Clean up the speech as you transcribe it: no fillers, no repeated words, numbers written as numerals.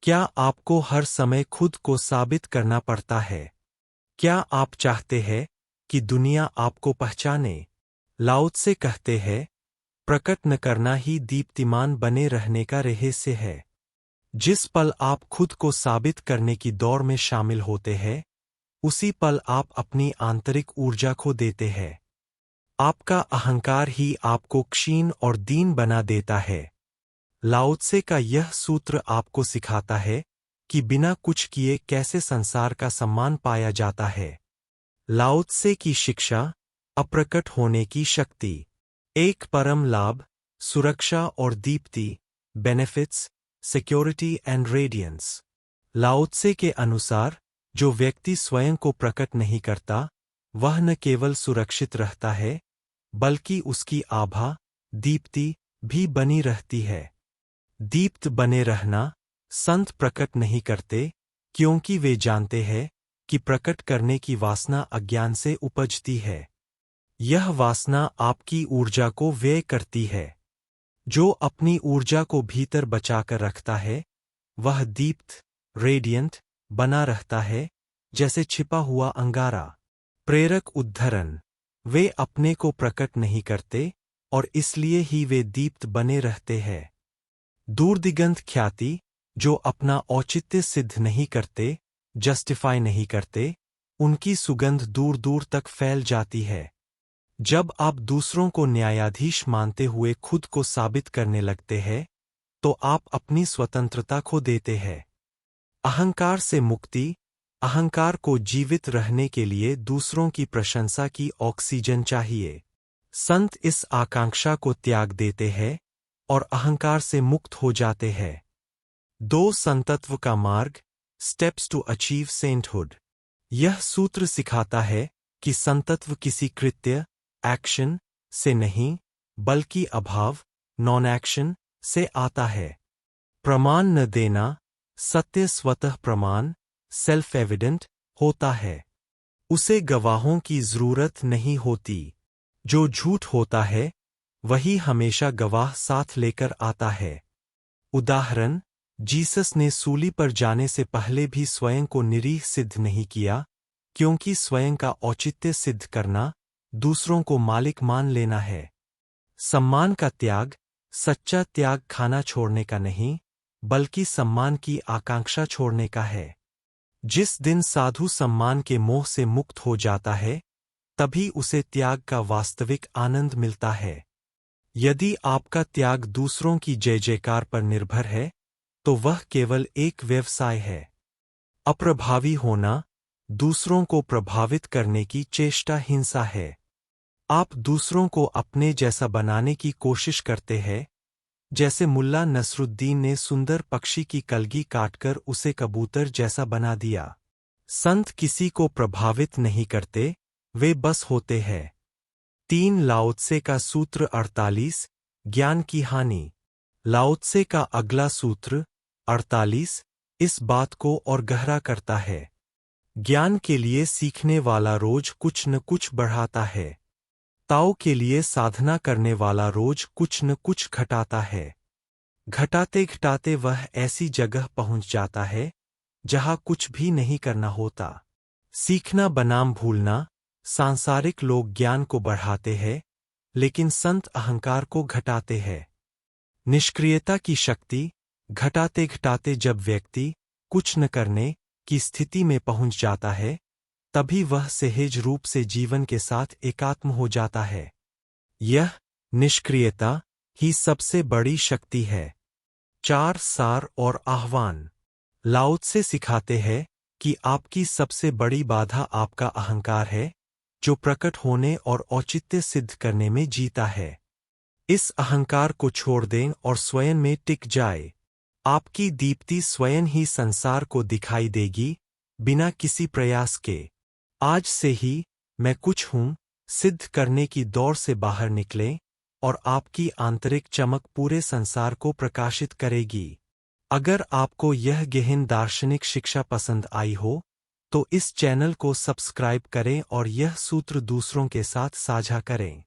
क्या आपको हर समय खुद को साबित करना पड़ता है? क्या आप चाहते हैं कि दुनिया आपको पहचाने? लाओ त्से कहते हैं, प्रकट न करना ही दीप्तिमान बने रहने का रहस्य है। जिस पल आप खुद को साबित करने की दौड़ में शामिल होते हैं, उसी पल आप अपनी आंतरिक ऊर्जा खो देते हैं। आपका अहंकार ही आपको क्षीण और दीन बना देता है। लाओ त्से का यह सूत्र आपको सिखाता है कि बिना कुछ किए कैसे संसार का सम्मान पाया जाता है। लाओ त्से की शिक्षा, अप्रकट होने की शक्ति। एक परम लाभ, सुरक्षा और दीप्ति, benefits, security and radiance. Lao Tzu के अनुसार, जो व्यक्ति स्वयं को प्रकट नहीं करता, वह न केवल सुरक्षित रहता है, बल्कि उसकी आभा, दीप्ति भी बनी रहती है। दीप्त बने रहना, संत प्रकट नहीं करते, क्योंकि वे जानते हैं कि प्रकट करने की वासना अज्ञान से उपजती है। यह वासना आपकी ऊर्जा को व्यय करती है। जो अपनी ऊर्जा को भीतर बचाकर रखता है, वह दीप्त, रेडियंट, बना रहता है, जैसे छिपा हुआ अंगारा। प्रेरक उद्धरण। वे अपने को प्रकट नहीं करते, और इसलिए ही वे दीप्त बने रहते हैं। दूरदिगंत ख्याति, जो अपना औचित्य सिद्ध नहीं करते, जस्टिफाई नहीं करते, उनकी सुगंध दूर दूर तक फैल जाती है। जब आप दूसरों को न्यायाधीश मानते हुए खुद को साबित करने लगते हैं, तो आप अपनी स्वतंत्रता खो देते हैं। अहंकार से मुक्ति। अहंकार को जीवित रहने के लिए दूसरों की प्रशंसा की ऑक्सीजन चाहिए। संत इस आकांक्षा को त्याग देते हैं और अहंकार से मुक्त हो जाते हैं। 2 संतत्व का मार्ग, स्टेप्स टू अचीव सेंटहुड। यह सूत्र सिखाता है कि संतत्व किसी कृत्य, एक्शन से नहीं, बल्कि अभाव, नॉन एक्शन से आता है। प्रमाण न देना, सत्य स्वतः प्रमाण, सेल्फ एविडेंट होता है। उसे गवाहों की जरूरत नहीं होती। जो झूठ होता है, वही हमेशा गवाह साथ लेकर आता है। उदाहरण, जीसस ने सूली पर जाने से पहले भी स्वयं को निरीह सिद्ध नहीं किया, क्योंकि स्वयं का औचित्य सिद्ध करना, दूसरों को मालिक मान लेना है। सम्मान का त्याग, सच्चा त्याग खाना छोड़ने का नहीं, बल्कि सम्मान की आकांक्षा छोड़ने का है। जिस दिन साधु सम्मान के मोह से मुक्त हो जाता है, तभी उसे त्याग का वास्तविक आनंद मिलता है। यदि आपका त्याग दूसरों की जय जयकार पर निर्भर है, तो वह केवल एक व्यवसाय है। अप्रभावी होना, दूसरों को प्रभावित करने की चेष्टा हिंसा है। आप दूसरों को अपने जैसा बनाने की कोशिश करते हैं, जैसे मुल्ला नसरुद्दीन ने सुंदर पक्षी की कलगी काटकर उसे कबूतर जैसा बना दिया। संत किसी को प्रभावित नहीं करते, वे बस होते हैं। 3 लाओ त्से का सूत्र 48, ज्ञान की हानि। लाओ त्से का अगला सूत्र 48 इस बात को और गहरा करता है। ज्ञान के लिए सीखने वाला रोज कुछ न कुछ बढ़ाता है। ताओ के लिए साधना करने वाला रोज कुछ न कुछ घटाता है। घटाते घटाते वह ऐसी जगह पहुंच जाता है, जहां कुछ भी नहीं करना होता। सीखना बनाम भूलना। सांसारिक लोग ज्ञान को बढ़ाते हैं, लेकिन संत अहंकार को घटाते हैं। निष्क्रियता की शक्ति। घटाते घटाते जब व्यक्ति कुछ न करने की स्थिति में पहुंच जाता है, तभी वह सहज रूप से जीवन के साथ एकात्म हो जाता है। यह निष्क्रियता ही सबसे बड़ी शक्ति है। 4 सार और आह्वान। लाओ त्से सिखाते हैं कि आपकी सबसे बड़ी बाधा आपका अहंकार है, जो प्रकट होने और औचित्य सिद्ध करने में जीता है। इस अहंकार को छोड़ दें और स्वयं में टिक जाए। आपकी दीप्ति स्वयं ही संसार को दिखाई देगी, बिना किसी प्रयास के। आज से ही मैं कुछ हूं सिद्ध करने की दौड़ से बाहर निकलें, और आपकी आंतरिक चमक पूरे संसार को प्रकाशित करेगी। अगर आपको यह गहन दार्शनिक शिक्षा पसंद आई हो, तो इस चैनल को सब्सक्राइब करें और यह सूत्र दूसरों के साथ साझा करें।